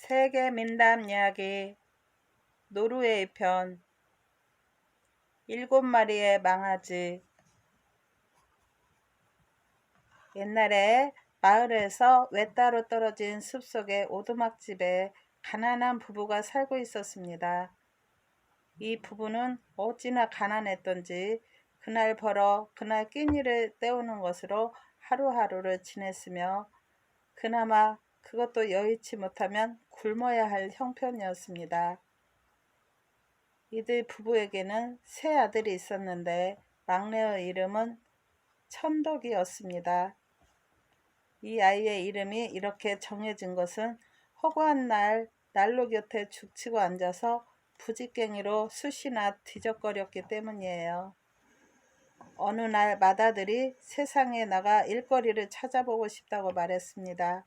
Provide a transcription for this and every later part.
세계 민담 이야기 노르웨이 편 7마리의 망아지. 옛날에 마을에서 외따로 떨어진 숲속의 오두막집에 가난한 부부가 살고 있었습니다. 이 부부는 어찌나 가난했던지 그날 벌어 그날 끼니를 때우는 것으로 하루하루를 지냈으며 그나마 그것도 여의치 못하면 굶어야 할 형편이었습니다. 이들 부부에게는 세 아들이 있었는데 막내의 이름은 천덕이었습니다. 이 아이의 이름이 이렇게 정해진 것은 허구한 날 난로 곁에 죽치고 앉아서 부지깽이로 쑤시나 뒤적거렸기 때문이에요. 어느 날 맏아들이 세상에 나가 일거리를 찾아보고 싶다고 말했습니다.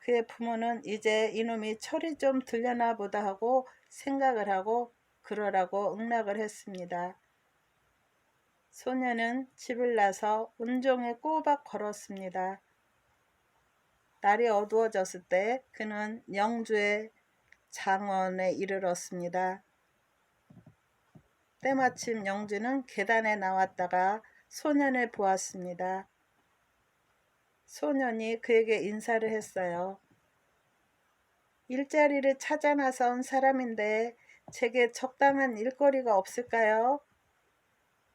그의 부모는 이제 이놈이 철이 좀 들려나 보다 하고 생각을 하고 그러라고 응낙을 했습니다. 소녀는 집을 나서 온종일 꼬박 걸었습니다. 날이 어두워졌을 때 그는 영주의 장원에 이르렀습니다. 때마침 영주는 계단에 나왔다가 소년을 보았습니다. 소년이 그에게 인사를 했어요. 일자리를 찾아 나선 사람인데 제게 적당한 일거리가 없을까요?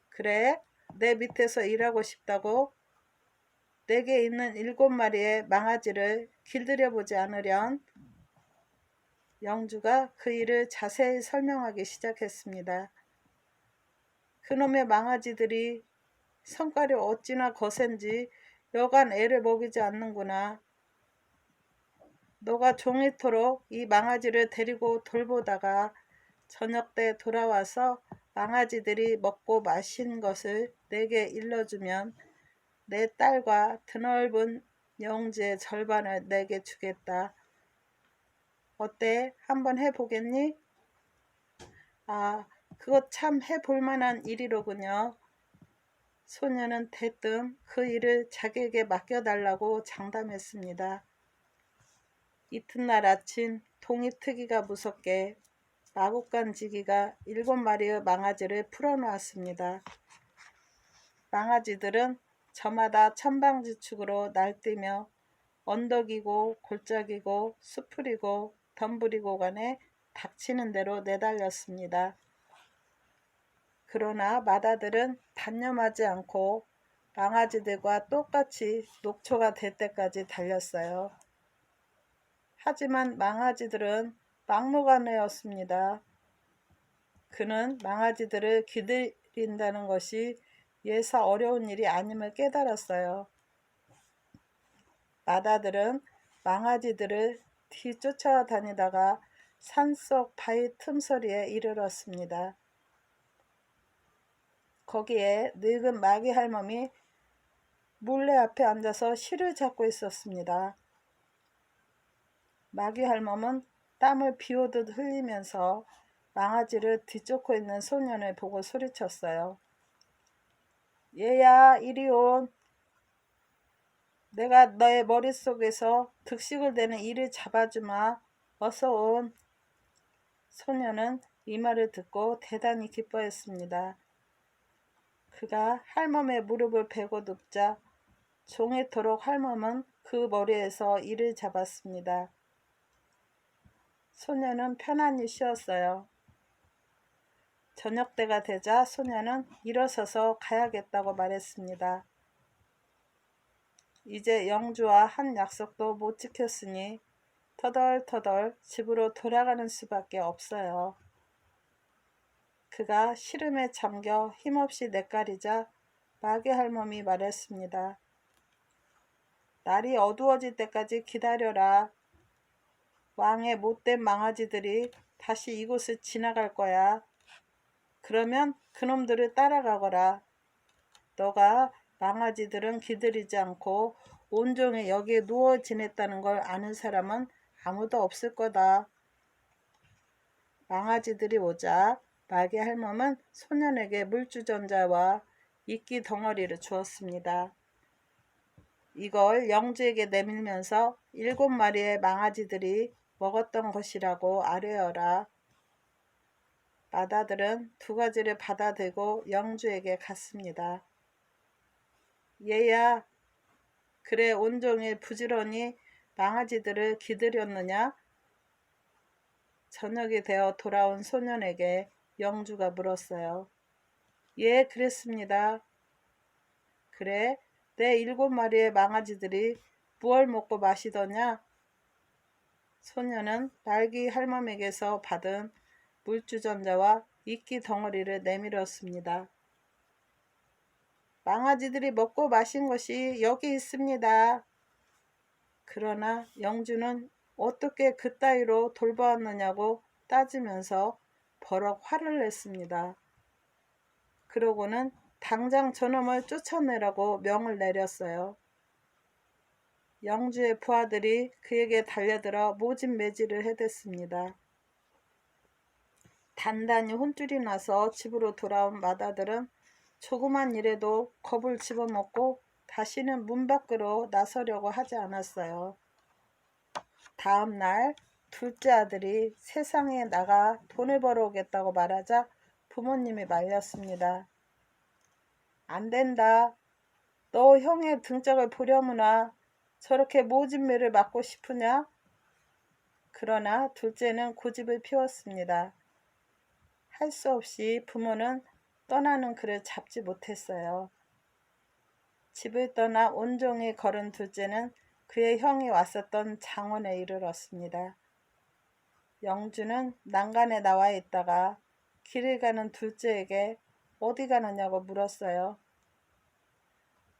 그래? 내 밑에서 일하고 싶다고? 내게 있는 7마리의 망아지를 길들여보지 않으련? 영주가 그 일을 자세히 설명하기 시작했습니다. 그놈의 망아지들이 성깔이 어찌나 거센지 여간 애를 먹이지 않는구나. 너가 종일토록 이 망아지를 데리고 돌보다가 저녁 때 돌아와서 망아지들이 먹고 마신 것을 내게 일러주면 내 딸과 드넓은 영지의 절반을 내게 주겠다. 어때? 한번 해보겠니? 아, 그거 참 해볼 만한 일이로군요. 소녀는 대뜸 그 일을 자기에게 맡겨달라고 장담했습니다. 이튿날 아침 동이트기가 무섭게 마구간지기가 7마리의 망아지를 풀어놓았습니다. 망아지들은 저마다 천방지축으로 날뛰며 언덕이고 골짜기고 수풀이고 덤불이고 간에 닥치는 대로 내달렸습니다. 그러나 맏아들은 단념하지 않고 망아지들과 똑같이 녹초가 될 때까지 달렸어요. 하지만 망아지들은 막무가내였습니다. 그는 망아지들을 기다린다는 것이 예사 어려운 일이 아님을 깨달았어요. 맏아들은 망아지들을 뒤쫓아다니다가 산속 바위 틈소리에 이르렀습니다. 거기에 늙은 마귀 할멈이 물레 앞에 앉아서 실을 잡고 있었습니다. 마귀 할멈은 땀을 비오듯 흘리면서 망아지를 뒤쫓고 있는 소년을 보고 소리쳤어요. 얘야, 이리 온. 내가 너의 머릿속에서 득식을 대는 이를 잡아주마. 어서 온. 소년은 이 말을 듣고 대단히 기뻐했습니다. 그가 할멈의 무릎을 베고 눕자 종일토록 할멈은 그 머리에서 이를 잡았습니다. 소년은 편안히 쉬었어요. 저녁 때가 되자 소년은 일어서서 가야겠다고 말했습니다. 이제 영주와 한 약속도 못 지켰으니 터덜터덜 집으로 돌아가는 수밖에 없어요. 그가 시름에 잠겨 힘없이 내까리자 마귀 할멈이 말했습니다. 날이 어두워질 때까지 기다려라. 왕의 못된 망아지들이 다시 이곳을 지나갈 거야. 그러면 그놈들을 따라가거라. 너가 망아지들은 기다리지 않고 온종일 여기에 누워 지냈다는 걸 아는 사람은 아무도 없을 거다. 망아지들이 오자 마귀 할멈은 소년에게 물주전자와 이끼 덩어리를 주었습니다. 이걸 영주에게 내밀면서 7마리의 망아지들이 먹었던 것이라고 아뢰어라. 마다들은 2가지를 받아들고 영주에게 갔습니다. 얘야, 그래 온종일 부지런히 망아지들을 기들였느냐? 저녁이 되어 돌아온 소년에게 영주가 물었어요. 예, 그랬습니다. 그래, 내 7마리의 망아지들이 무얼 먹고 마시더냐? 소년은 말기 할멈에게서 받은 물주전자와 이끼 덩어리를 내밀었습니다. 망아지들이 먹고 마신 것이 여기 있습니다. 그러나 영주는 어떻게 그따위로 돌보았느냐고 따지면서 버럭 화를 냈습니다. 그러고는 당장 저놈을 쫓아내라고 명을 내렸어요. 영주의 부하들이 그에게 달려들어 모진 매질을 해댔습니다. 단단히 혼쭐이 나서 집으로 돌아온 마다들은 조그만 일에도 겁을 집어먹고 다시는 문 밖으로 나서려고 하지 않았어요. 다음 날 둘째 아들이 세상에 나가 돈을 벌어오겠다고 말하자 부모님이 말렸습니다. 안 된다. 너 형의 등짝을 보려무나 저렇게 모진 매를 맞고 싶으냐? 그러나 둘째는 고집을 피웠습니다. 할 수 없이 부모는 떠나는 그를 잡지 못했어요. 집을 떠나 온종일 걸은 둘째는 그의 형이 왔었던 장원에 이르렀습니다. 영주는 난간에 나와 있다가 길을 가는 둘째에게 어디 가느냐고 물었어요.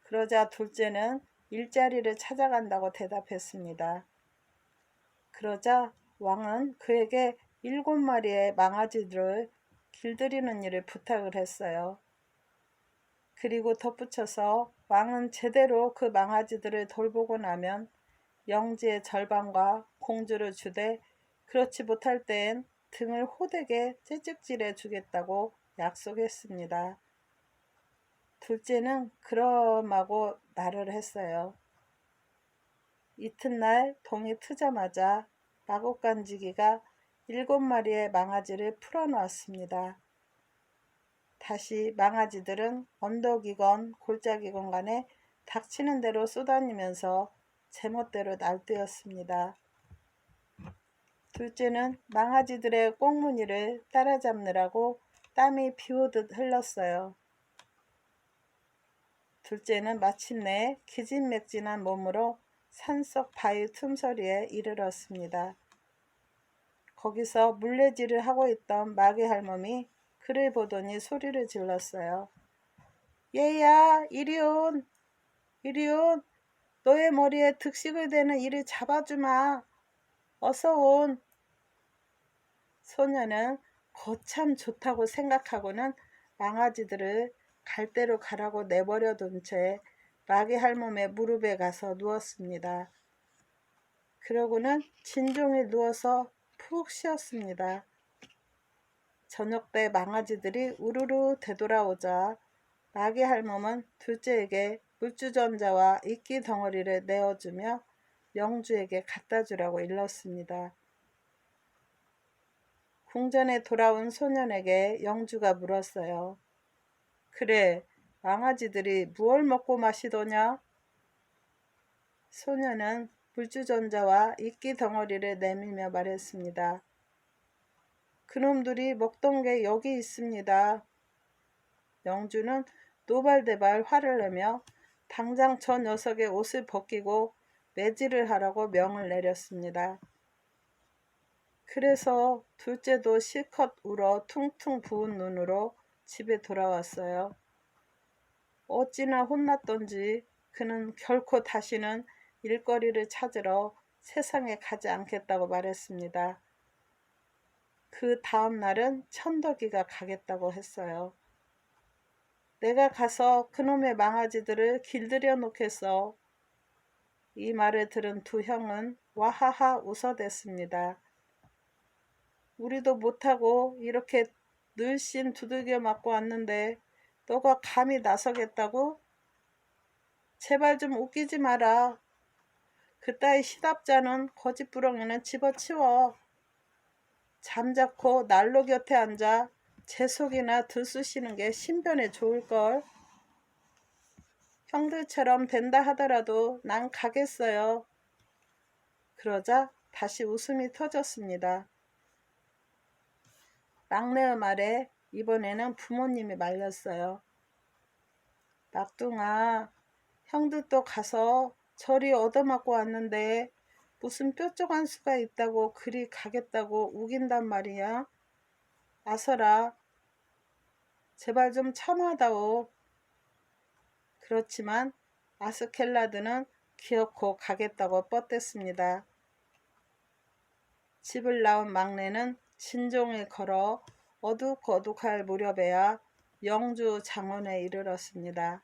그러자 둘째는 일자리를 찾아간다고 대답했습니다. 그러자 왕은 그에게 7마리의 망아지들을 길들이는 일을 부탁을 했어요. 그리고 덧붙여서 왕은 제대로 그 망아지들을 돌보고 나면 영지의 절반과 공주를 주되 그렇지 못할 때엔 등을 호되게 채찍질해 주겠다고 약속했습니다. 둘째는 그럼하고 말을 했어요. 이튿날 동이 트자마자 마곡간지기가 7마리의 망아지를 풀어놓았습니다. 다시 망아지들은 언덕이건 골짜기건 간에 닥치는 대로 쏘다니면서 제멋대로 날뛰었습니다. 둘째는 망아지들의 꽁무니를 따라잡느라고 땀이 비오듯 흘렀어요. 둘째는 마침내 기진맥진한 몸으로 산속 바위 틈소리에 이르렀습니다. 거기서 물레질을 하고 있던 마귀 할멈이 그를 보더니 소리를 질렀어요. 얘야, 이리 온! 이리 온! 너의 머리에 득식을 대는 이를 잡아주마! 어서 온! 소녀는 거참 좋다고 생각하고는 망아지들을 갈대로 가라고 내버려 둔 채 마귀 할멈의 무릎에 가서 누웠습니다. 그러고는 진종이 누워서 푹 쉬었습니다. 저녁 때 망아지들이 우르르 되돌아오자 마귀 할멈은 둘째에게 물주전자와 이끼 덩어리를 내어주며 영주에게 갖다 주라고 일렀습니다. 궁전에 돌아온 소년에게 영주가 물었어요. 그래, 망아지들이 무얼 먹고 마시더냐? 소년은 물주전자와 이끼 덩어리를 내밀며 말했습니다. 그놈들이 먹던 게 여기 있습니다. 영주는 노발대발 화를 내며 당장 저 녀석의 옷을 벗기고 매질을 하라고 명을 내렸습니다. 그래서 둘째도 실컷 울어 퉁퉁 부은 눈으로 집에 돌아왔어요. 어찌나 혼났던지 그는 결코 다시는 일거리를 찾으러 세상에 가지 않겠다고 말했습니다. 그 다음 날은 천덕이가 가겠다고 했어요. 내가 가서 그놈의 망아지들을 길들여 놓겠어. 이 말을 들은 두 형은 와하하 웃어댔습니다. 우리도 못하고 이렇게 늘씬 두들겨 맞고 왔는데 너가 감히 나서겠다고? 제발 좀 웃기지 마라. 그따위 시답잖은 거짓부렁이는 집어치워. 잠자코 난로 곁에 앉아 제 속이나 들쑤시는 게 신변에 좋을걸. 형들처럼 된다 하더라도 난 가겠어요. 그러자 다시 웃음이 터졌습니다. 막내의 말에 이번에는 부모님이 말렸어요. 낙둥아, 형들도 가서 저리 얻어맞고 왔는데 무슨 뾰족한 수가 있다고 그리 가겠다고 우긴단 말이야. 아서라, 제발 좀 참아다오. 그렇지만 아스켈라드는 기어코 가겠다고 뻗댔습니다. 집을 나온 막내는 진종을 걸어 어둑어둑할 무렵에야 영주 장원에 이르렀습니다.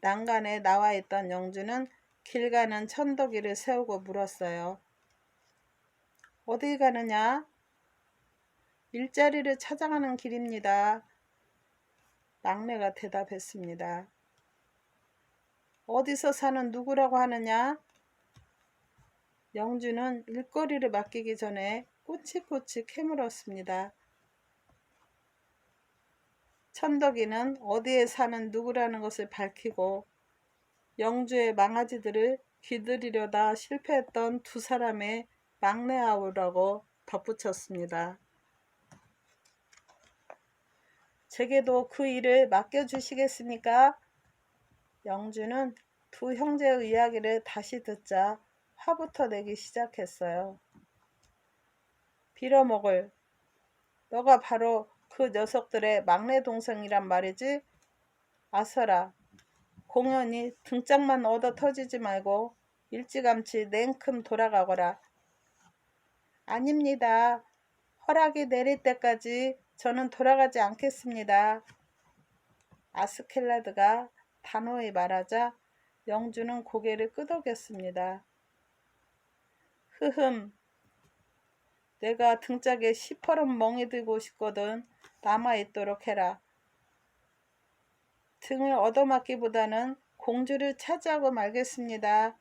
난간에 나와 있던 영주는 길 가는 천덕이를 세우고 물었어요. 어디 가느냐? 일자리를 찾아가는 길입니다. 막내가 대답했습니다. 어디서 사는 누구라고 하느냐? 영주는 일거리를 맡기기 전에 꼬치꼬치 캐물었습니다. 천덕이는 어디에 사는 누구라는 것을 밝히고 영주의 망아지들을 기들이려다 실패했던 두 사람의 막내 아우라고 덧붙였습니다. 제게도 그 일을 맡겨주시겠습니까? 영주는 두 형제의 이야기를 다시 듣자 화부터 내기 시작했어요. 빌어먹을, 너가 바로 그 녀석들의 막내 동생이란 말이지? 아서라, 공연히 등짝만 얻어 터지지 말고 일찌감치 냉큼 돌아가거라. 아닙니다. 허락이 내릴 때까지 저는 돌아가지 않겠습니다. 아스켈라드가 단호히 말하자 영주는 고개를 끄덕였습니다. 흐흠, 내가 등짝에 시퍼런 멍이 들고 싶거든 남아있도록 해라. 등을 얻어맞기보다는 공주를 차지하고 말겠습니다.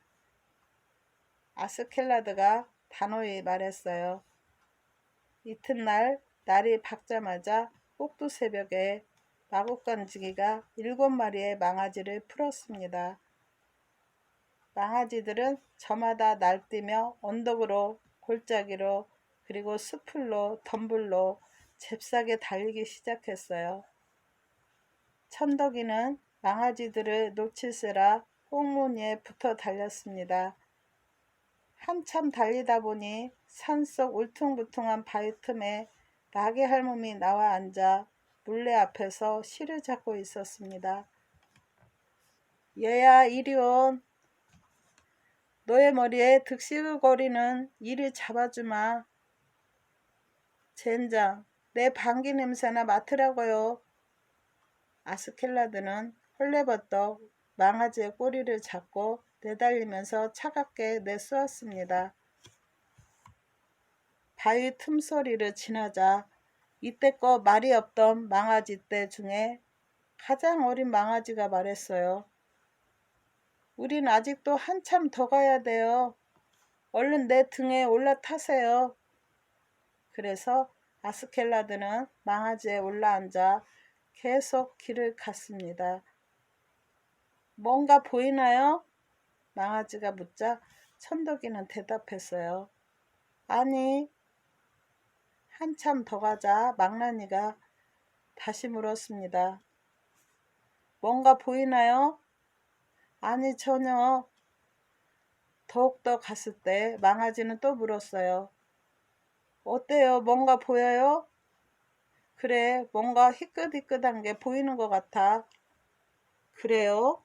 아스켈라드가 단호히 말했어요. 이튿날 날이 밝자마자 꼭두새벽에 마국간지기가 7마리의 망아지를 풀었습니다. 망아지들은 저마다 날뛰며 언덕으로, 골짜기로, 그리고 수풀로, 덤불로 잽싸게 달리기 시작했어요. 천덕이는 망아지들을 놓칠세라 꽁무니에 붙어 달렸습니다. 한참 달리다 보니 산속 울퉁불퉁한 바위 틈에 나귀 할멈이 나와 앉아 물레 앞에서 실을 잡고 있었습니다. 얘야, 이리 온. 너의 머리에 득실거리는 이를 잡아주마. 젠장, 내 방귀 냄새나 맡으라고요. 아스켈라드는 헐레버떡 망아지의 꼬리를 잡고 내달리면서 차갑게 내쏘았습니다. 바위 틈소리를 지나자 이때껏 말이 없던 망아지 떼 중에 가장 어린 망아지가 말했어요. 우린 아직도 한참 더 가야 돼요. 얼른 내 등에 올라타세요. 그래서 아스켈라드는 망아지에 올라앉아 계속 길을 갔습니다. 뭔가 보이나요? 망아지가 묻자 천덕이는 대답했어요. 아니. 한참 더 가자 망나니가 다시 물었습니다. 뭔가 보이나요? 아니, 전혀. 더욱더 갔을 때 망아지는 또 물었어요. 어때요? 뭔가 보여요? 그래, 뭔가 희끗희끗한 게 보이는 것 같아. 그래요?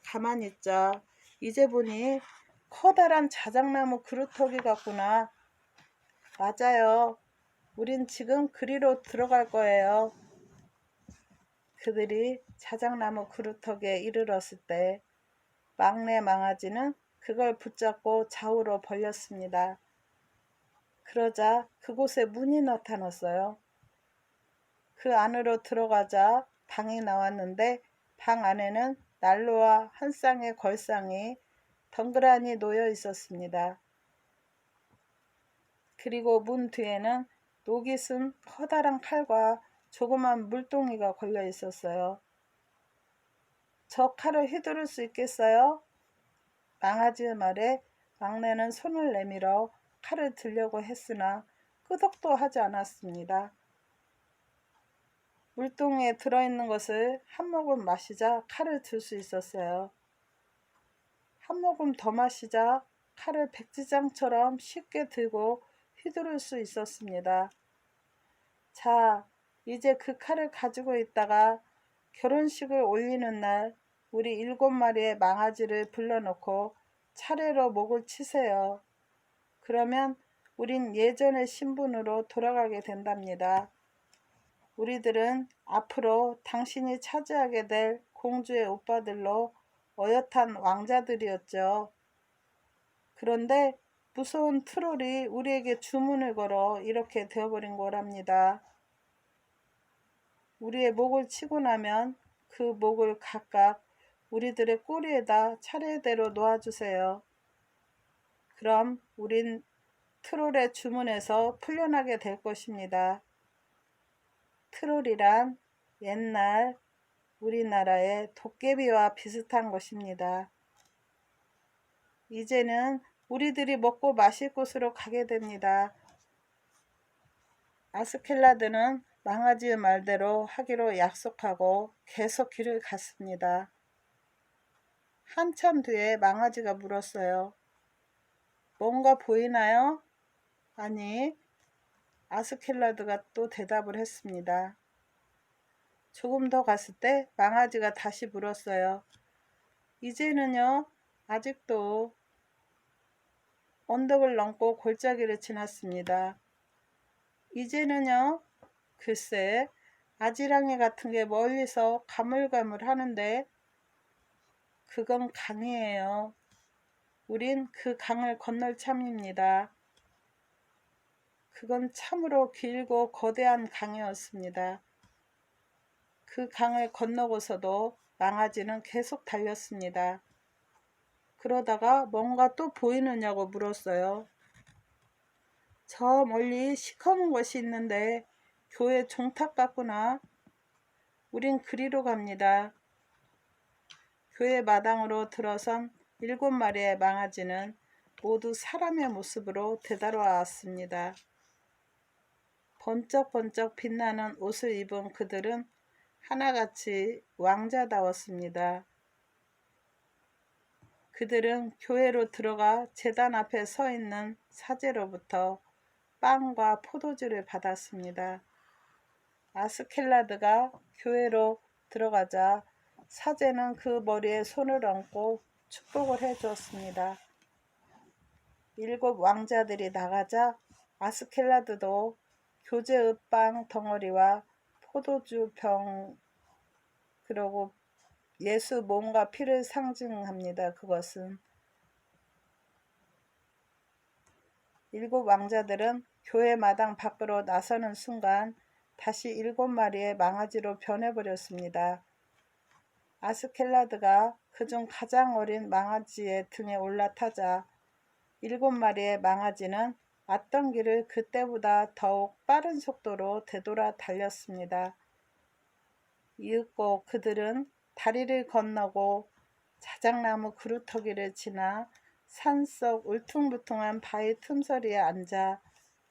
가만히 있자. 이제 보니 커다란 자작나무 그루터기 같구나. 맞아요. 우린 지금 그리로 들어갈 거예요. 그들이 자작나무 그루터기에 이르렀을 때 막내 망아지는 그걸 붙잡고 좌우로 벌렸습니다. 그러자 그곳에 문이 나타났어요. 그 안으로 들어가자 방이 나왔는데 방 안에는 난로와 한 쌍의 걸상이 덩그러니 놓여 있었습니다. 그리고 문 뒤에는 녹이 쓴 커다란 칼과 조그만 물동이가 걸려 있었어요. 저 칼을 휘두를 수 있겠어요? 망아지의 말에 막내는 손을 내밀어 칼을 들려고 했으나 끄덕도 하지 않았습니다. 물동이에 들어있는 것을 한 모금 마시자 칼을 들 수 있었어요. 한 모금 더 마시자 칼을 백지장처럼 쉽게 들고 휘두를 수 있었습니다. 자, 이제 그 칼을 가지고 있다가 결혼식을 올리는 날 우리 7마리의 망아지를 불러놓고 차례로 목을 치세요. 그러면 우린 예전의 신분으로 돌아가게 된답니다. 우리들은 앞으로 당신이 차지하게 될 공주의 오빠들로 어엿한 왕자들이었죠. 그런데 무서운 트롤이 우리에게 주문을 걸어 이렇게 되어버린 거랍니다. 우리의 목을 치고 나면 그 목을 각각 우리들의 꼬리에다 차례대로 놓아주세요. 그럼 우린 트롤의 주문에서 풀려나게 될 것입니다. 트롤이란 옛날 우리나라의 도깨비와 비슷한 것입니다. 이제는 우리들이 먹고 마실 곳으로 가게 됩니다. 아스켈라드는 망아지의 말대로 하기로 약속하고 계속 길을 갔습니다. 한참 뒤에 망아지가 물었어요. 뭔가 보이나요? 아니, 아스켈라드가 또 대답을 했습니다. 조금 더 갔을 때 망아지가 다시 물었어요. 이제는요, 아직도 언덕을 넘고 골짜기를 지났습니다. 이제는요, 글쎄, 아지랑이 같은 게 멀리서 가물가물 하는데 그건 강이에요. 우린 그 강을 건널 참입니다. 그건 참으로 길고 거대한 강이었습니다. 그 강을 건너고서도 망아지는 계속 달렸습니다. 그러다가 뭔가 또 보이느냐고 물었어요. 저 멀리 시커먼 것이 있는데 교회 종탑 같구나. 우린 그리로 갑니다. 교회 마당으로 들어선 7마리의 망아지는 모두 사람의 모습으로 되돌아왔습니다. 번쩍번쩍 빛나는 옷을 입은 그들은 하나같이 왕자다웠습니다. 그들은 교회로 들어가 제단 앞에 서 있는 사제로부터 빵과 포도주를 받았습니다. 아스켈라드가 교회로 들어가자 사제는 그 머리에 손을 얹고 축복을 해주었습니다. 7 왕자들이 나가자 아스켈라드도 교제의 빵 덩어리와 포도주 병 그리고 예수 몸과 피를 상징합니다. 그것은 7 왕자들은 교회 마당 밖으로 나서는 순간 다시 7마리의 망아지로 변해버렸습니다. 아스켈라드가 그중 가장 어린 망아지의 등에 올라타자 7마리의 망아지는 왔던 길을 그때보다 더욱 빠른 속도로 되돌아 달렸습니다. 이윽고 그들은 다리를 건너고 자작나무 그루터기를 지나 산속 울퉁불퉁한 바위 틈서리에 앉아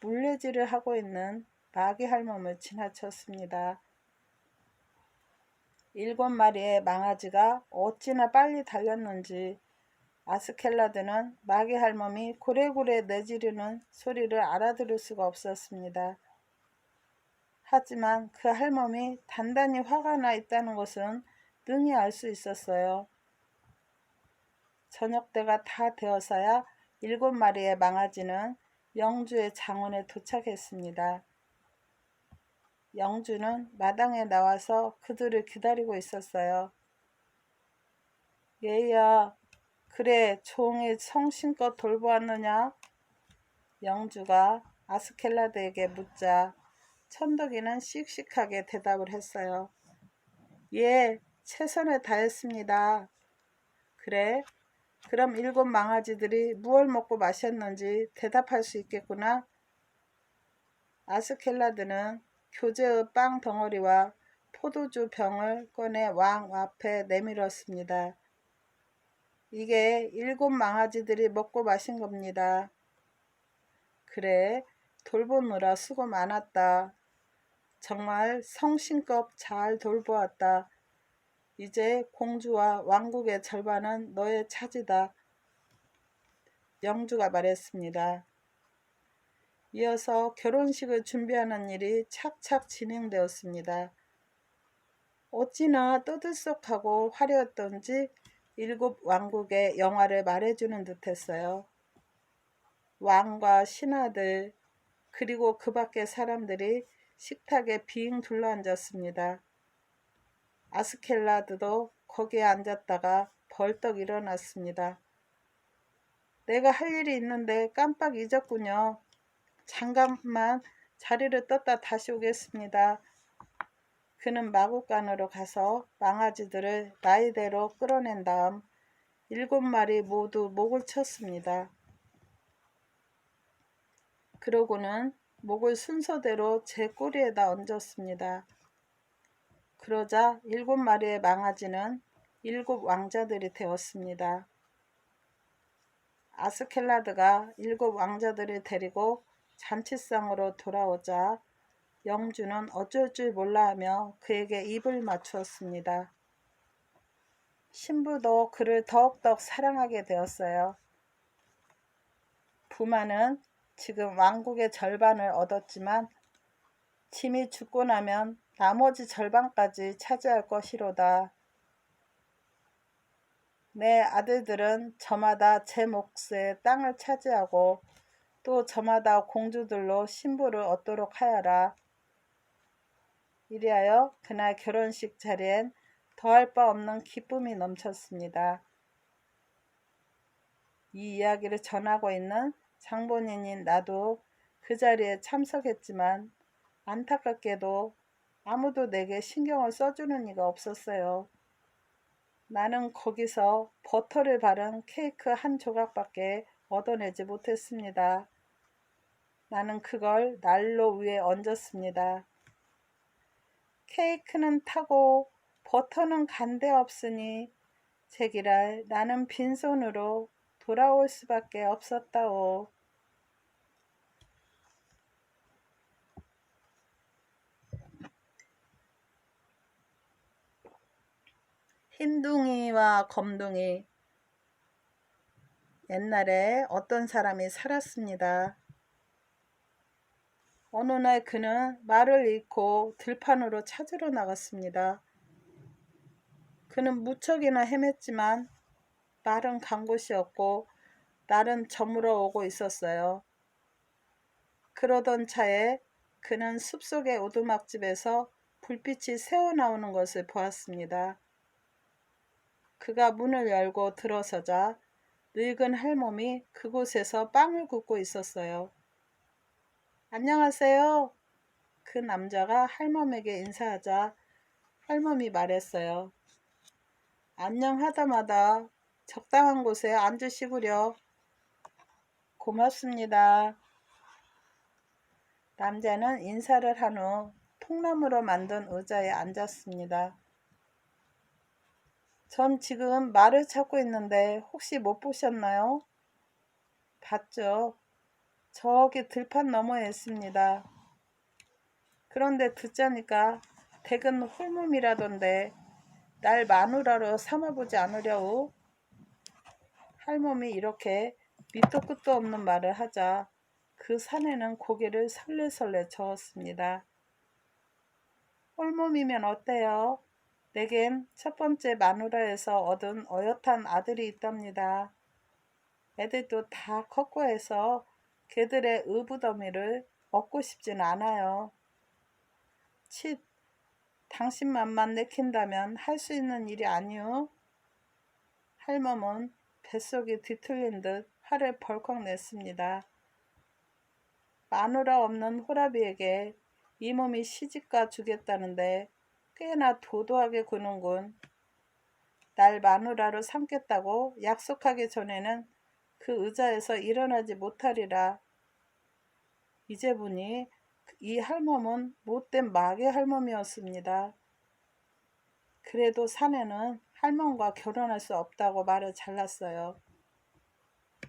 물레질을 하고 있는 마귀 할멈을 지나쳤습니다. 7마리의 망아지가 어찌나 빨리 달렸는지 아스켈라드는 마귀 할멈이 고래고래 내지르는 소리를 알아들을 수가 없었습니다. 하지만 그 할멈이 단단히 화가 나 있다는 것은 능히 알 수 있었어요. 저녁때가 다 되어서야 7마리의 망아지는 영주의 장원에 도착했습니다. 영주는 마당에 나와서 그들을 기다리고 있었어요. 얘야, 그래 종일 성심껏 돌보았느냐? 영주가 아스켈라드에게 묻자 천덕이는 씩씩하게 대답을 했어요. 예, 최선을 다했습니다. 그래? 그럼 7 망아지들이 무얼 먹고 마셨는지 대답할 수 있겠구나. 아스켈라드는 교제의 빵 덩어리와 포도주 병을 꺼내 왕 앞에 내밀었습니다. 이게 7 망아지들이 먹고 마신 겁니다. 그래, 돌보느라 수고 많았다. 정말 성심껏 잘 돌보았다. 이제 공주와 왕국의 절반은 너의 차지다. 영주가 말했습니다. 이어서 결혼식을 준비하는 일이 착착 진행되었습니다. 어찌나 떠들썩하고 화려했던지 7 왕국의 영화를 말해주는 듯했어요. 왕과 신하들 그리고 그 밖의 사람들이 식탁에 빙 둘러앉았습니다. 아스켈라드도 거기에 앉았다가 벌떡 일어났습니다. 내가 할 일이 있는데 깜빡 잊었군요. 잠깐만 자리를 떴다 다시 오겠습니다. 그는 마구간으로 가서 망아지들을 나이대로 끌어낸 다음 7 마리 모두 목을 쳤습니다. 그러고는 목을 순서대로 제 꼬리에다 얹었습니다. 그러자 7 마리의 망아지는 7 왕자들이 되었습니다. 아스켈라드가 7 왕자들을 데리고 잔치상으로 돌아오자 영주는 어쩔 줄 몰라하며 그에게 입을 맞추었습니다. 신부도 그를 더욱더 사랑하게 되었어요. 부마는 지금 왕국의 절반을 얻었지만 짐이 죽고 나면 나머지 절반까지 차지할 것이로다. 내 아들들은 저마다 제 몫의 땅을 차지하고 또 저마다 공주들로 신부를 얻도록 하여라. 이리하여 그날 결혼식 자리엔 더할 바 없는 기쁨이 넘쳤습니다. 이 이야기를 전하고 있는 장본인인 나도 그 자리에 참석했지만 안타깝게도 아무도 내게 신경을 써주는 이가 없었어요. 나는 거기서 버터를 바른 케이크 한 조각밖에 얻어내지 못했습니다. 나는 그걸 난로 위에 얹었습니다. 케이크는 타고 버터는 간데 없으니 제기랄 나는 빈손으로 돌아올 수밖에 없었다오. 흰둥이와 검둥이. 옛날에 어떤 사람이 살았습니다. 어느 날 그는 말을 잃고 들판으로 찾으러 나갔습니다. 그는 무척이나 헤맸지만 말은 간 곳이 없고 날은 저물어 오고 있었어요. 그러던 차에 그는 숲속의 오두막집에서 불빛이 새어나오는 것을 보았습니다. 그가 문을 열고 들어서자 늙은 할멈이 그곳에서 빵을 굽고 있었어요. 안녕하세요. 그 남자가 할멈에게 인사하자 할멈이 말했어요. 안녕하다마다 적당한 곳에 앉으시구려. 고맙습니다. 남자는 인사를 한 후 통나무로 만든 의자에 앉았습니다. 전 지금 말을 찾고 있는데 혹시 못 보셨나요? 봤죠. 저기 들판 너머에 있습니다. 그런데 듣자니까 댁은 홀몸이라던데 날 마누라로 삼아보지 않으려우? 할멈이 이렇게 밑도 끝도 없는 말을 하자 그 사내는 고개를 설레설레 저었습니다. 홀몸이면 어때요? 내겐 첫 번째 마누라에서 얻은 어엿한 아들이 있답니다. 애들도 다 컸고 해서 걔들의 의부더미를 얻고 싶진 않아요. 칫, 당신만만 내킨다면 할 수 있는 일이 아니오. 할멈은 뱃속이 뒤틀린 듯 화를 벌컥 냈습니다. 마누라 없는 호라비에게 이 몸이 시집가 주겠다는데 꽤나 도도하게 구는군. 날 마누라로 삼겠다고 약속하기 전에는 그 의자에서 일어나지 못하리라. 이제 보니 이 할멈은 못된 마귀 할멈이었습니다. 그래도 사내는 할멈과 결혼할 수 없다고 말을 잘랐어요.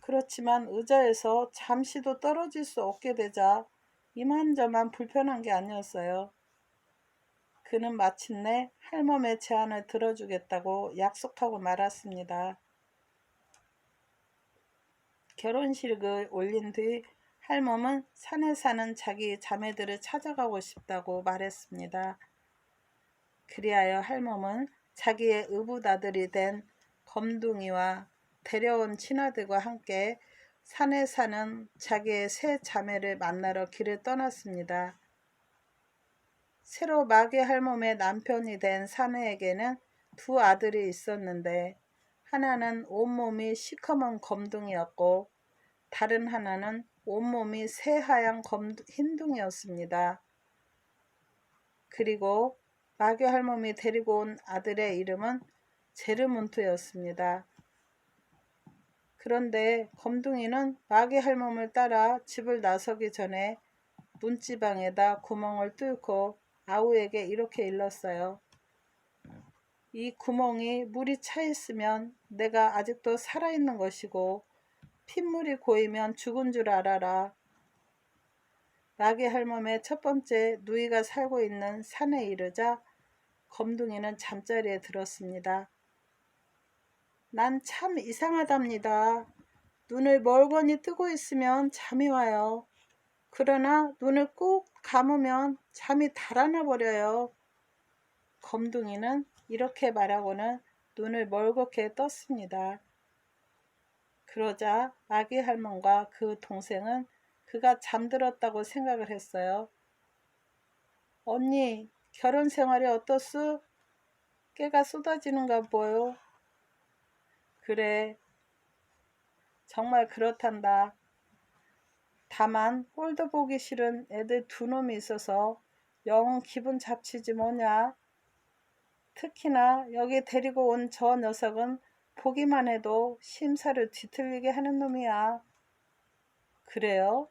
그렇지만 의자에서 잠시도 떨어질 수 없게 되자 이만저만 불편한 게 아니었어요. 그는 마침내 할멈의 제안을 들어주겠다고 약속하고 말았습니다. 결혼식을 올린 뒤 할멈은 산에 사는 자기 자매들을 찾아가고 싶다고 말했습니다. 그리하여 할멈은 자기의 의붓아들이 된 검둥이와 데려온 친아들과 함께 산에 사는 자기의 세 자매를 만나러 길을 떠났습니다. 새로 마귀 할멈의 남편이 된 사내에게는 두 아들이 있었는데 하나는 온몸이 시커먼 검둥이였고 다른 하나는 온몸이 새하얀 흰둥이였습니다. 그리고 마귀 할멈이 데리고 온 아들의 이름은 제르문트였습니다. 그런데 검둥이는 마귀 할멈을 따라 집을 나서기 전에 문지방에다 구멍을 뚫고 아우에게 이렇게 일렀어요. 이 구멍이 물이 차 있으면 내가 아직도 살아있는 것이고 핏물이 고이면 죽은 줄 알아라. 마귀 할멈의 첫 번째 누이가 살고 있는 산에 이르자 검둥이는 잠자리에 들었습니다. 난 참 이상하답니다. 눈을 멀거니 뜨고 있으면 잠이 와요. 그러나 눈을 꾹 감으면 잠이 달아나 버려요. 검둥이는 이렇게 말하고는 눈을 멀겋게 떴습니다. 그러자 마귀 할멈과 그 동생은 그가 잠들었다고 생각을 했어요. 언니, 결혼 생활이 어떻소? 깨가 쏟아지는가 보여. 그래, 정말 그렇단다. 다만 꼴도 보기 싫은 애들 두 놈이 있어서 영 기분 잡치지 뭐냐. 특히나 여기 데리고 온 저 녀석은 보기만 해도 심사를 뒤틀리게 하는 놈이야. 그래요?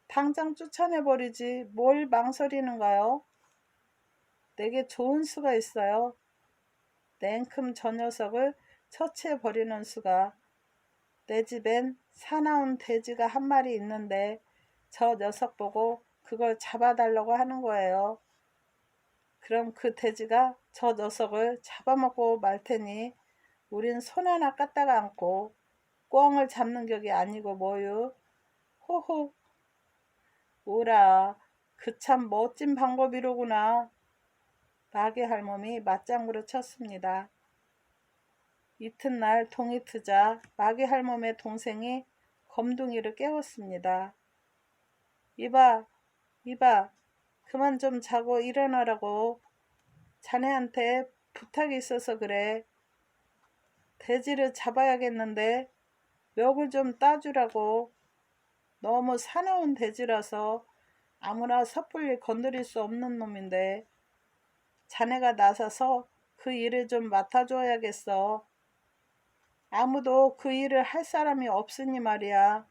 당장 쫓아내버리지 뭘 망설이는가요? 내게 좋은 수가 있어요. 냉큼 저 녀석을 처치해버리는 수가. 내 집엔 사나운 돼지가 한 마리 있는데 저 녀석 보고 그걸 잡아달라고 하는 거예요. 그럼 그 돼지가 저 녀석을 잡아먹고 말 테니 우린 손 하나 까다가 않고 꿩을 잡는 격이 아니고 뭐유. 호호. 오라, 그 참 멋진 방법이로구나. 마귀 할멈이 맞장구를 쳤습니다. 이튿날 동이 트자 마귀 할멈의 동생이 검둥이를 깨웠습니다. 이봐, 이봐, 그만 좀 자고 일어나라고. 자네한테 부탁이 있어서 그래. 돼지를 잡아야겠는데 멱을 좀 따주라고. 너무 사나운 돼지라서 아무나 섣불리 건드릴 수 없는 놈인데 자네가 나서서 그 일을 좀 맡아줘야겠어. 아무도 그 일을 할 사람이 없으니 말이야.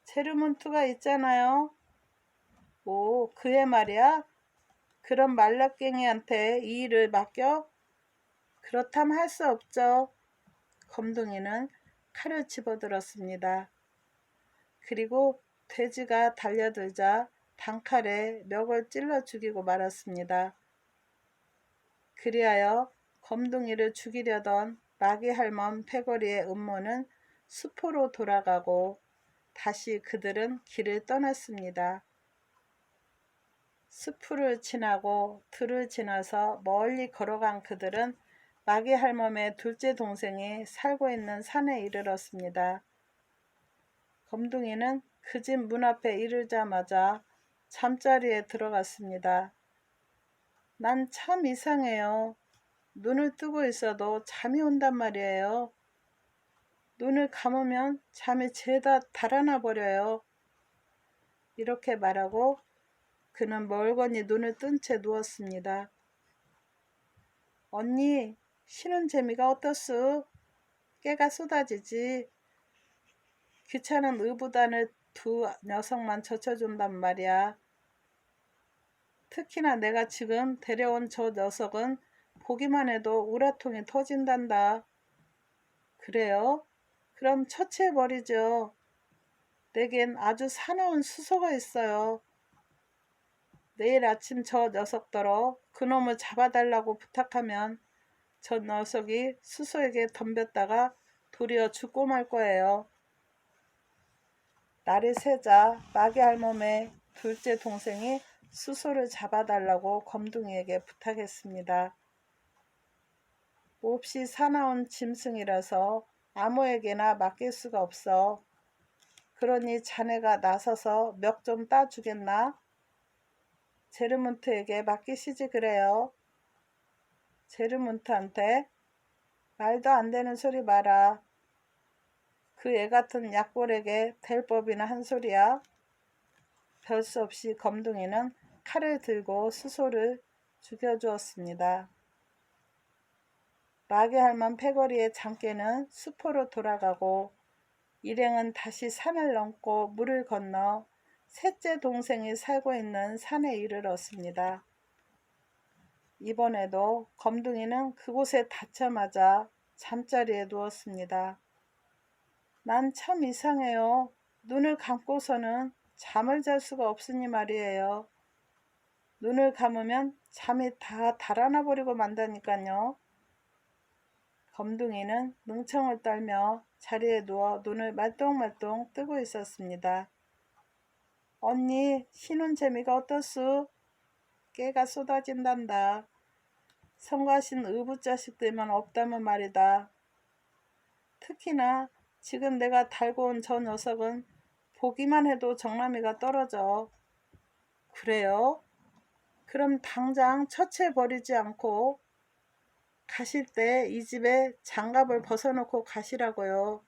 제르문트가 있잖아요. 오, 그애 말이야? 그런 말라깽이한테 이 일을 맡겨? 그렇다면 할 수 없죠. 검둥이는 칼을 집어들었습니다. 그리고 돼지가 달려들자 단칼에 멱을 찔러 죽이고 말았습니다. 그리하여 검둥이를 죽이려던 마귀 할멈 패거리의 음모는 수포로 돌아가고 다시 그들은 길을 떠났습니다. 숲을 지나고 들을 지나서 멀리 걸어간 그들은 마귀 할멈의 둘째 동생이 살고 있는 산에 이르렀습니다. 검둥이는 그 집 문 앞에 이르자마자 잠자리에 들어갔습니다. 난 참 이상해요. 눈을 뜨고 있어도 잠이 온단 말이에요. 눈을 감으면 잠이 죄다 달아나 버려요. 이렇게 말하고 그는 멀거니 눈을 뜬 채 누웠습니다. 언니, 쉬는 재미가 어떻소? 깨가 쏟아지지. 귀찮은 의붓단을 두 녀석만 젖혀준단 말이야. 특히나 내가 지금 데려온 저 녀석은 보기만 해도 우라통이 터진단다. 그래요? 그럼 처치해버리죠. 내겐 아주 사나운 수소가 있어요. 내일 아침 저 녀석더러 그놈을 잡아달라고 부탁하면 저 녀석이 수소에게 덤볐다가 도리어 죽고 말 거예요. 날이 새자 마귀 할멈의 둘째 동생이 수소를 잡아달라고 검둥이에게 부탁했습니다. 몹시 사나운 짐승이라서 아무에게나 맡길 수가 없어. 그러니 자네가 나서서 멱 좀 따주겠나? 제르문트에게 맡기시지 그래요. 제르문트한테? 말도 안 되는 소리 마라. 그 애 같은 약골에게 될 법이나 한 소리야. 별 수 없이 검둥이는 칼을 들고 수소를 죽여주었습니다. 마귀 할멈 패거리의 장께는 수포로 돌아가고 일행은 다시 산을 넘고 물을 건너 셋째 동생이 살고 있는 산에 이르렀습니다. 이번에도 검둥이는 그곳에 닿자마자 잠자리에 누웠습니다. 난 참 이상해요. 눈을 감고서는 잠을 잘 수가 없으니 말이에요. 눈을 감으면 잠이 다 달아나 버리고 만다니까요. 검둥이는 능청을 떨며 자리에 누워 눈을 말똥말똥 뜨고 있었습니다. 언니, 쉬는 재미가 어떻소? 깨가 쏟아진단다. 성가신 의붓자식들만 없다면 말이다. 특히나 지금 내가 달고 온 저 녀석은 보기만 해도 정나미가 떨어져. 그래요? 그럼 당장 처치해버리지 않고 가실 때 이 집에 장갑을 벗어놓고 가시라고요.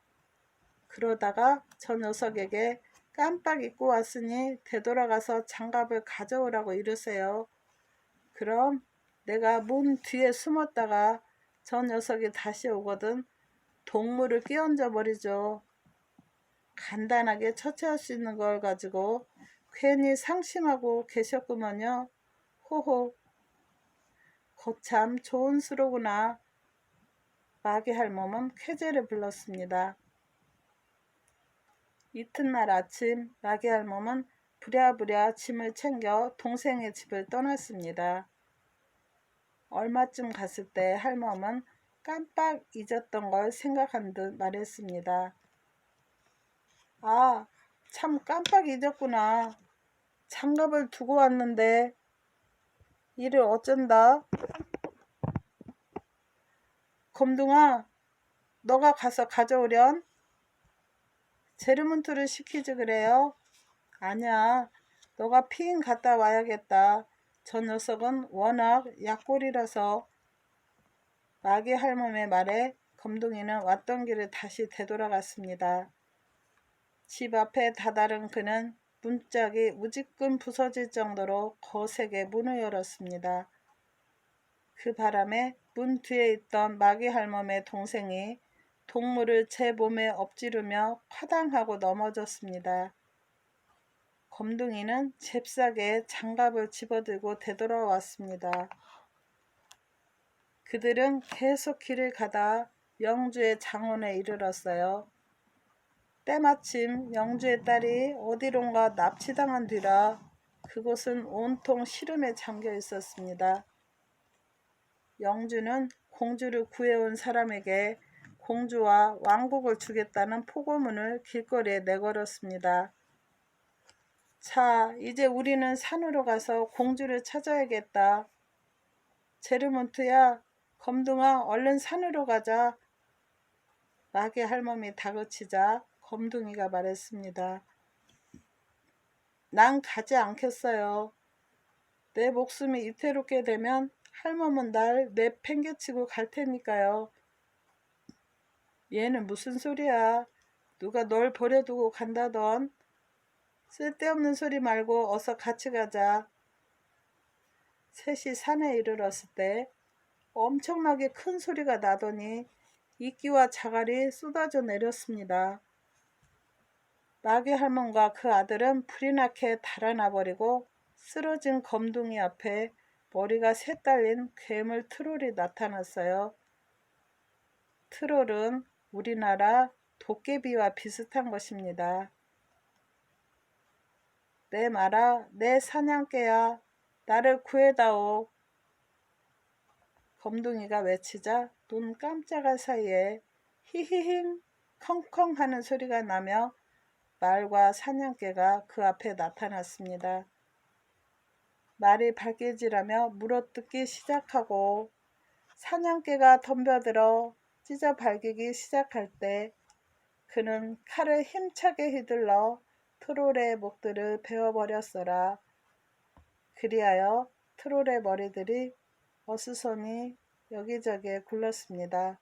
그러다가 저 녀석에게 깜빡 잊고 왔으니 되돌아가서 장갑을 가져오라고 이르세요. 그럼 내가 문 뒤에 숨었다가 저 녀석이 다시 오거든 동물을 끼얹어 버리죠. 간단하게 처치할 수 있는 걸 가지고 괜히 상심하고 계셨구먼요. 호호. 거참 좋은 수로구나. 마귀 할멈은 쾌재를 불렀습니다. 이튿날 아침 마귀 할멈은 부랴부랴 짐을 챙겨 동생의 집을 떠났습니다. 얼마쯤 갔을 때 할멈은 깜빡 잊었던 걸 생각한 듯 말했습니다. 아, 참 깜빡 잊었구나. 장갑을 두고 왔는데 이를 어쩐다. 검둥아, 너가 가서 가져오련? 제르문트를 시키지 그래요? 아니야, 너가 피인 갔다 와야겠다. 저 녀석은 워낙 약골이라서. 마귀 할멈의 말에 검둥이는 왔던 길을 다시 되돌아갔습니다. 집 앞에 다다른 그는 문짝이 우지끈 부서질 정도로 거세게 문을 열었습니다. 그 바람에 문 뒤에 있던 마귀 할멈의 동생이 동물을 제 몸에 엎지르며 파당하고 넘어졌습니다. 검둥이는 잽싸게 장갑을 집어들고 되돌아왔습니다. 그들은 계속 길을 가다 영주의 장원에 이르렀어요. 때마침 영주의 딸이 어디론가 납치당한 뒤라 그곳은 온통 시름에 잠겨 있었습니다. 영주는 공주를 구해온 사람에게 공주와 왕국을 주겠다는 포고문을 길거리에 내걸었습니다. 자, 이제 우리는 산으로 가서 공주를 찾아야겠다. 제르몬트야, 검둥아, 얼른 산으로 가자. 마귀 할멈이 다그치자 검둥이가 말했습니다. 난 가지 않겠어요. 내 목숨이 이태롭게 되면 할멈은 날 내팽개치고 갈 테니까요. 얘는 무슨 소리야. 누가 널 버려두고 간다던. 쓸데없는 소리 말고 어서 같이 가자. 셋이 산에 이르렀을 때 엄청나게 큰 소리가 나더니 이끼와 자갈이 쏟아져 내렸습니다. 마귀 할멈과 그 아들은 불이 나게 달아나 버리고 쓰러진 검둥이 앞에 머리가 새 딸린 괴물 트롤이 나타났어요. 트롤은 우리나라 도깨비와 비슷한 것입니다. 내 말아, 내 사냥개야, 나를 구해다오. 검둥이가 외치자 눈 깜짝할 사이에 히히힝 컹컹 하는 소리가 나며 말과 사냥개가 그 앞에 나타났습니다. 말이 발길질하며 물어뜯기 시작하고 사냥개가 덤벼들어 찢어 발기기 시작할 때 그는 칼을 힘차게 휘둘러 트롤의 목들을 베어버렸어라. 그리하여 트롤의 머리들이 어수선히 여기저기에 굴렀습니다.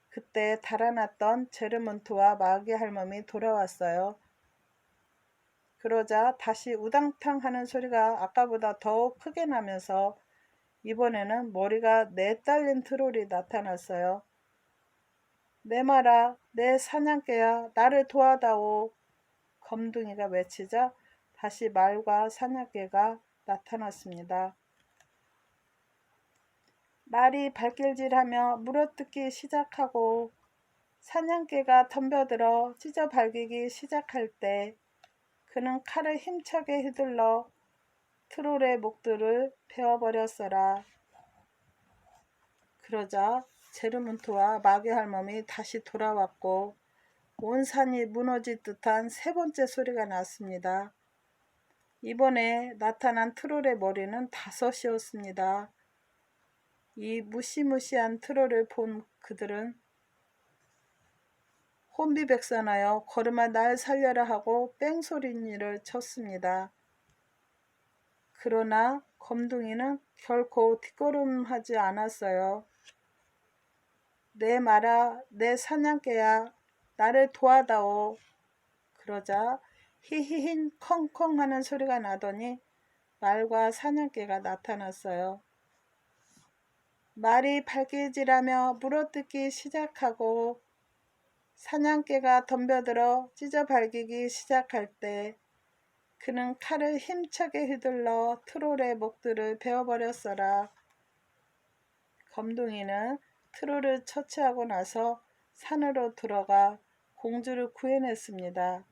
그때 달아났던 제르문트와 마귀 할멈이 돌아왔어요. 그러자 다시 우당탕 하는 소리가 아까보다 더욱 크게 나면서 이번에는 머리가 내딸린 트롤이 나타났어요. 내 말아, 내 사냥개야, 나를 도와다오. 검둥이가 외치자 다시 말과 사냥개가 나타났습니다. 말이 발길질하며 물어뜯기 시작하고 사냥개가 덤벼들어 찢어 발기기 시작할 때 그는 칼을 힘차게 휘둘러 트롤의 목들을 베어버렸어라. 그러자 제르문트와 마귀 할멈이 다시 돌아왔고 온 산이 무너질 듯한 세 번째 소리가 났습니다. 이번에 나타난 트롤의 머리는 5이었습니다. 이 무시무시한 트롤을 본 그들은 혼비백산하여 걸음아 날 살려라 하고 뺑소리를 쳤습니다. 그러나 검둥이는 결코 뒷걸음하지 않았어요. 내 말아, 내 사냥개야, 나를 도와다오. 그러자 히히힌 컹컹 하는 소리가 나더니 말과 사냥개가 나타났어요. 말이 발길질하며 물어뜯기 시작하고 사냥개가 덤벼들어 찢어 발기기 시작할 때 그는 칼을 힘차게 휘둘러 트롤의 목들을 베어버렸어라. 검둥이는 트롤을 처치하고 나서 산으로 들어가 공주를 구해냈습니다.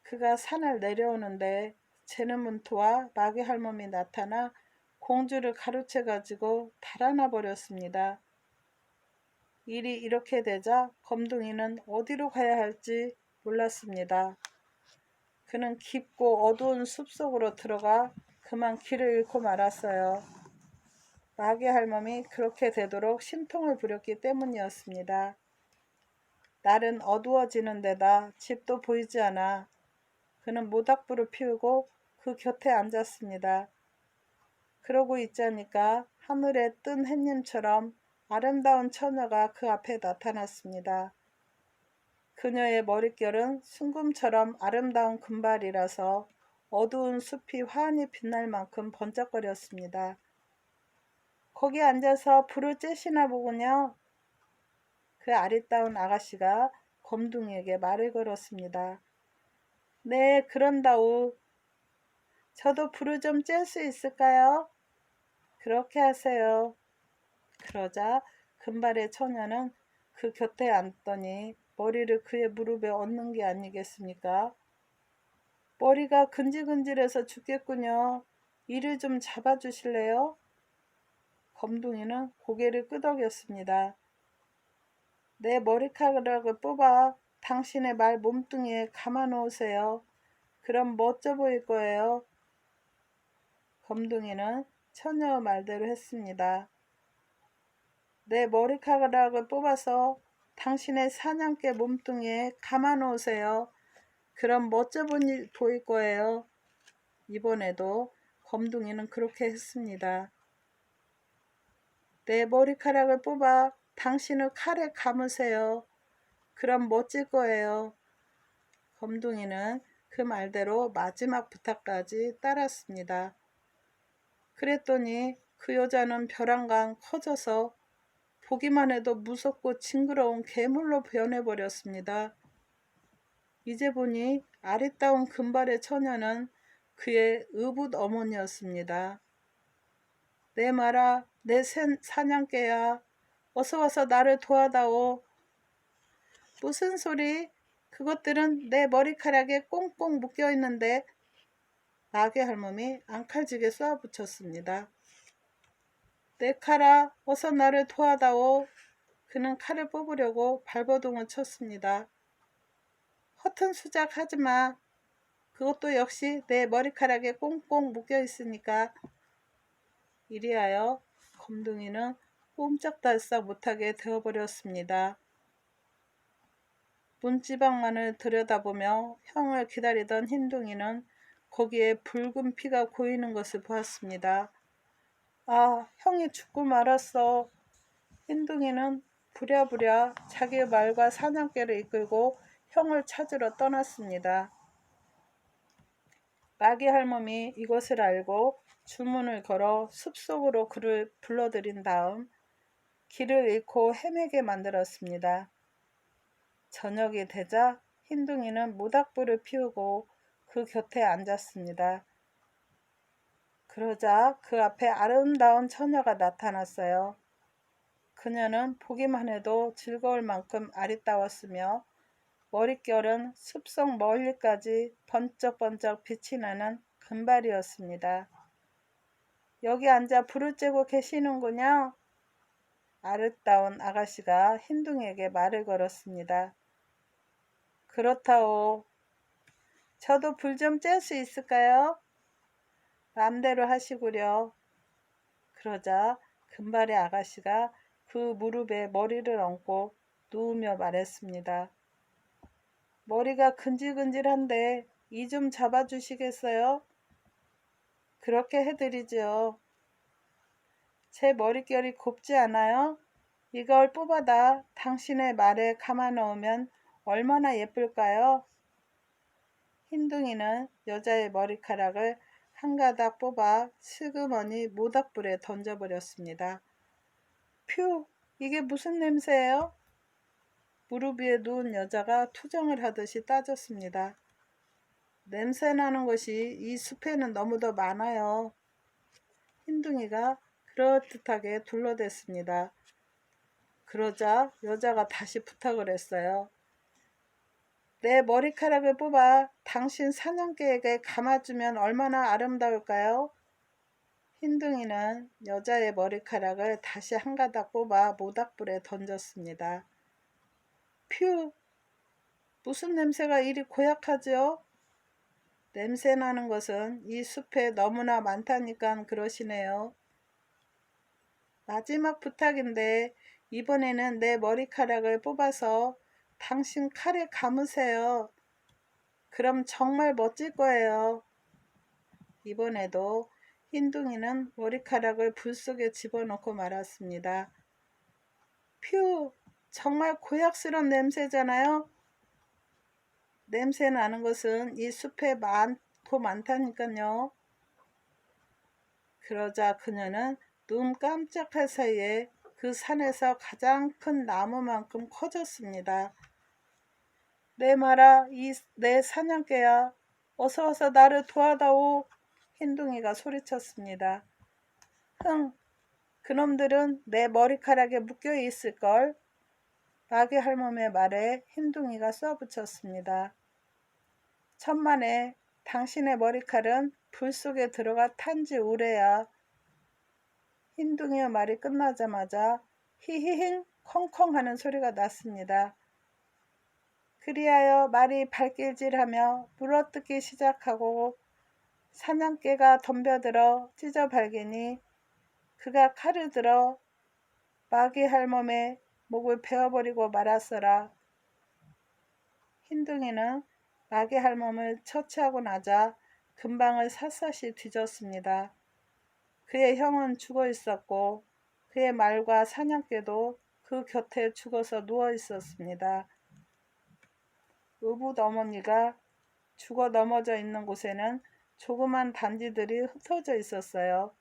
그가 산을 내려오는데 제르문트와 마귀 할멈이 나타나 공주를 가로채 가지고 달아나 버렸습니다. 일이 이렇게 되자 검둥이는 어디로 가야 할지 몰랐습니다. 그는 깊고 어두운 숲속으로 들어가 그만 길을 잃고 말았어요. 마귀 할멈이 그렇게 되도록 심통을 부렸기 때문이었습니다. 날은 어두워지는 데다 집도 보이지 않아 그는 모닥불을 피우고 그 곁에 앉았습니다. 그러고 있자니까 하늘에 뜬 햇님처럼 아름다운 처녀가 그 앞에 나타났습니다. 그녀의 머릿결은 순금처럼 아름다운 금발이라서 어두운 숲이 환히 빛날 만큼 번쩍거렸습니다. 거기 앉아서 불을 쬐시나 보군요. 그 아리따운 아가씨가 검둥이에게 말을 걸었습니다. 네, 그런다우. 저도 불을 좀 쬐 수 있을까요? 그렇게 하세요. 그러자 금발의 처녀는 그 곁에 앉더니 머리를 그의 무릎에 얹는 게 아니겠습니까? 머리가 근질근질해서 죽겠군요. 이를 좀 잡아주실래요? 검둥이는 고개를 끄덕였습니다. 내 머리카락을 뽑아 당신의 말 몸뚱이에 감아놓으세요. 그럼 멋져 보일 거예요. 검둥이는 처녀의 말대로 했습니다. 내 머리카락을 뽑아서 당신의 사냥개 몸뚱이에 감아놓으세요. 그럼 멋져 보일 거예요. 이번에도 검둥이는 그렇게 했습니다. 내 머리카락을 뽑아 당신을 칼에 감으세요. 그럼 멋질 거예요. 검둥이는 그 말대로 마지막 부탁까지 따랐습니다. 그랬더니 그 여자는 벼랑간 커져서 보기만 해도 무섭고 징그러운 괴물로 변해버렸습니다. 이제 보니 아리따운 금발의 처녀는 그의 의붓 어머니였습니다. 내 말아, 내 사냥개야, 어서 와서 나를 도와다오. 무슨 소리? 그것들은 내 머리카락에 꽁꽁 묶여있는데. 마귀 할멈이 앙칼지게 쏘아붙였습니다. 내 칼아, 어서 나를 도와다오. 그는 칼을 뽑으려고 발버둥을 쳤습니다. 허튼 수작 하지마. 그것도 역시 내 머리카락에 꽁꽁 묶여있으니까. 이리하여 검둥이는 꼼짝달싹 못하게 되어버렸습니다. 문지방만을 들여다보며 형을 기다리던 흰둥이는 거기에 붉은 피가 고이는 것을 보았습니다. 아, 형이 죽고 말았어. 흰둥이는 부랴부랴 자기의 말과 사냥개를 이끌고 형을 찾으러 떠났습니다. 마귀 할멈이 이것을 알고 주문을 걸어 숲속으로 그를 불러들인 다음 길을 잃고 헤매게 만들었습니다. 저녁이 되자 흰둥이는 모닥불을 피우고 그 곁에 앉았습니다. 그러자 그 앞에 아름다운 처녀가 나타났어요. 그녀는 보기만 해도 즐거울 만큼 아리따웠으며 머릿결은 숲속 멀리까지 번쩍번쩍 빛이 나는 금발이었습니다. 여기 앉아 불을 쬐고 계시는군요. 아름다운 아가씨가 흰둥이에게 말을 걸었습니다. 그렇다오. 저도 불 좀 쬐 수 있을까요? 마음대로 하시구려. 그러자 금발의 아가씨가 그 무릎에 머리를 얹고 누우며 말했습니다. 머리가 근질근질한데 이 좀 잡아주시겠어요? 그렇게 해드리죠. 제 머릿결이 곱지 않아요? 이걸 뽑아다 당신의 말에 감아 넣으면 얼마나 예쁠까요? 흰둥이는 여자의 머리카락을 한 가닥 뽑아 슬그머니 모닥불에 던져버렸습니다. 퓨! 이게 무슨 냄새예요? 무릎 위에 누운 여자가 투정을 하듯이 따졌습니다. 냄새나는 것이 이 숲에는 너무도 많아요. 흰둥이가 그럴듯하게 둘러댔습니다. 그러자 여자가 다시 부탁을 했어요. 내 머리카락을 뽑아 당신 사냥개에게 감아주면 얼마나 아름다울까요? 흰둥이는 여자의 머리카락을 다시 한 가닥 뽑아 모닥불에 던졌습니다. 퓨! 무슨 냄새가 이리 고약하죠? 냄새 나는 것은 이 숲에 너무나 많다니까 그러시네요. 마지막 부탁인데 이번에는 내 머리카락을 뽑아서 당신 칼에 감으세요. 그럼 정말 멋질 거예요. 이번에도 흰둥이는 머리카락을 불 속에 집어넣고 말았습니다. 퓨! 정말 고약스러운 냄새잖아요. 냄새 나는 것은 이 숲에 많고 많다니까요. 그러자 그녀는 눈 깜짝할 사이에 그 산에서 가장 큰 나무만큼 커졌습니다. 내 말아, 내 사냥개야. 어서 와서 나를 도와다오. 흰둥이가 소리쳤습니다. 흥, 그놈들은 내 머리카락에 묶여 있을걸. 마귀 할멈의 말에 흰둥이가 쏘아붙였습니다. 천만에 당신의 머리칼은 불 속에 들어가 탄지 오래야. 흰둥이의 말이 끝나자마자 히히힝 콩콩 하는 소리가 났습니다. 그리하여 말이 발길질하며 물어뜯기 시작하고 사냥개가 덤벼들어 찢어 발기니 그가 칼을 들어 마귀 할멈의 목을 베어버리고 말았어라. 흰둥이는 마귀 할멈을 처치하고 나자 금방을 샅샅이 뒤졌습니다. 그의 형은 죽어 있었고 그의 말과 사냥개도 그 곁에 죽어서 누워 있었습니다. 의붓 어머니가 죽어 넘어져 있는 곳에는 조그만 단지들이 흩어져 있었어요.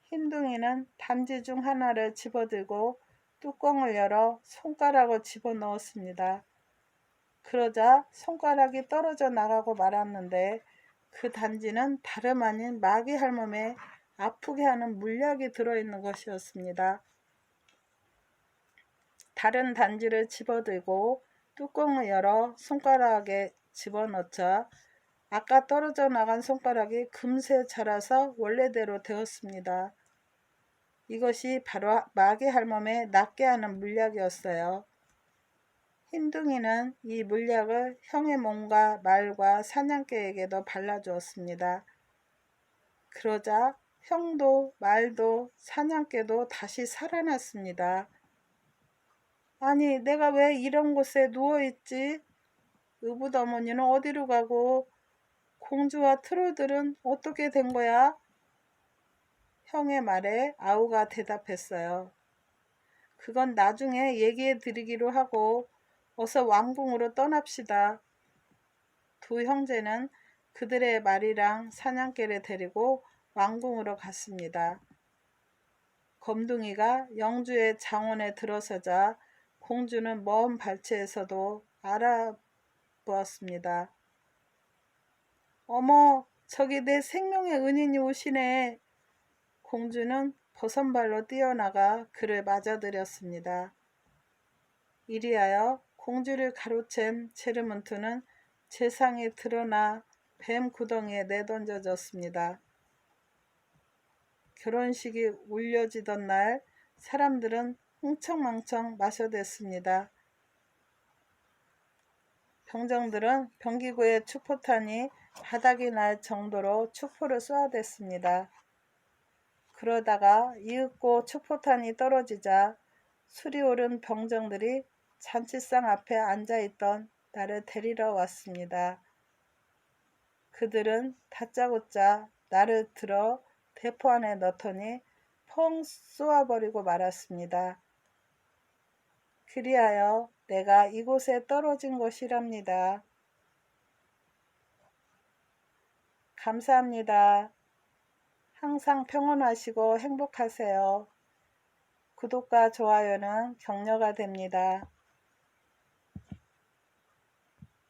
흰둥이는 단지 중 하나를 집어들고 뚜껑을 열어 손가락을 집어넣었습니다. 그러자 손가락이 떨어져 나가고 말았는데 그 단지는 다름 아닌 마귀 할멈에 아프게 하는 물약이 들어있는 것이었습니다. 다른 단지를 집어들고 뚜껑을 열어 손가락에 집어넣자 아까 떨어져 나간 손가락이 금세 자라서 원래대로 되었습니다. 이것이 바로 마귀 할멈에 낫게 하는 물약이었어요. 흰둥이는 이 물약을 형의 몸과 말과 사냥개에게도 발라주었습니다. 그러자 형도 말도 사냥개도 다시 살아났습니다. 아니, 내가 왜 이런 곳에 누워있지? 의붓어머니는 어디로 가고 공주와 트롤들은 어떻게 된 거야? 형의 말에 아우가 대답했어요. 그건 나중에 얘기해 드리기로 하고 어서 왕궁으로 떠납시다. 두 형제는 그들의 말이랑 사냥개를 데리고 왕궁으로 갔습니다. 검둥이가 영주의 장원에 들어서자 공주는 먼 발치에서도 알아보았습니다. 어머, 저기 내 생명의 은인이 오시네. 공주는 버선발로 뛰어나가 그를 맞아들였습니다. 이리하여 공주를 가로챈 체르문트는 재상에 드러나 뱀 구덩이에 내던져졌습니다. 결혼식이 올려지던 날 사람들은 흥청망청 마셔댔습니다. 병정들은 병기구의 축포탄이 바닥이 날 정도로 축포를 쏘아댔습니다. 그러다가 이윽고 축포탄이 떨어지자 술이 오른 병정들이 잔치상 앞에 앉아있던 나를 데리러 왔습니다. 그들은 다짜고짜 나를 들어 대포 안에 넣더니 펑 쏘아버리고 말았습니다. 그리하여 내가 이곳에 떨어진 것이랍니다. 감사합니다. 항상 평온하시고 행복하세요. 구독과 좋아요는 격려가 됩니다.